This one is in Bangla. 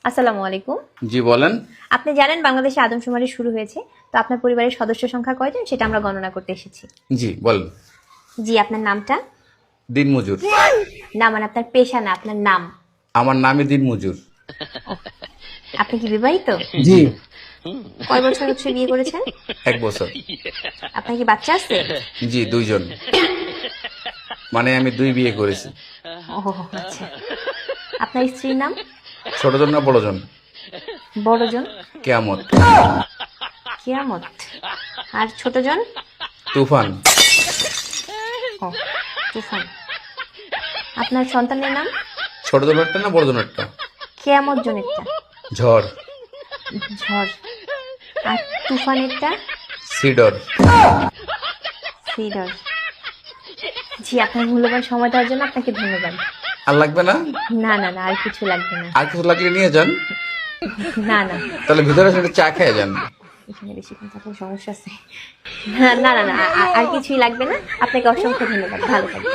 আসসালামু আলাইকুম। জি বলেন। আপনি জানেন বাংলাদেশে আদমশুমারি শুরু হয়েছে, তো আপনার পরিবারের সদস্য সংখ্যা কয়জন সেটা আমরা গণনা করতে এসেছি। জি বলেন। জি, আপনার নামটা? দিনমজুর। না, মানে আপনার পেশা না, আপনার নাম। আমার নামই দিনমজুর। আপনি কি বিবাহিত? জি। কয় বছর হচ্ছে বিয়ে করেছেন? 1 বছর। আপনার কি বাচ্চা আছে? জি 2 জন। মানে আমি 2 বিয়ে করেছি। ও আচ্ছা। আপনার স্ত্রীর নাম? ছোট জন না বড় জন? বড়জন? কেয়ামত। কিয়ামত। আর ছোটজন? তুফান। ও তুফান। আপনার সন্তানের নাম? ছোট জন একটা না বড় জন একটা? কিয়ামত জনেরটা? ঝড়। ঝড়। আর তুফানেরটা? সিডর। সিডর। জি, আপনার মূল্যবান সময় দেওয়ার জন্য আপনাকে ধন্যবাদ। আর লাগবে না? না না না, আর কিছু লাগবে না। আর কিছু লাগলে নিয়ে যান। না না, তাহলে ভিতরে এসে একটা চা খেয়ে যান। এখানে বেশিক্ষণ থাকলে সমস্যা আছে। না না না না, আর কিছুই লাগবে না। আপনাকে অসংখ্য ধন্যবাদ, ভালো থাকবেন।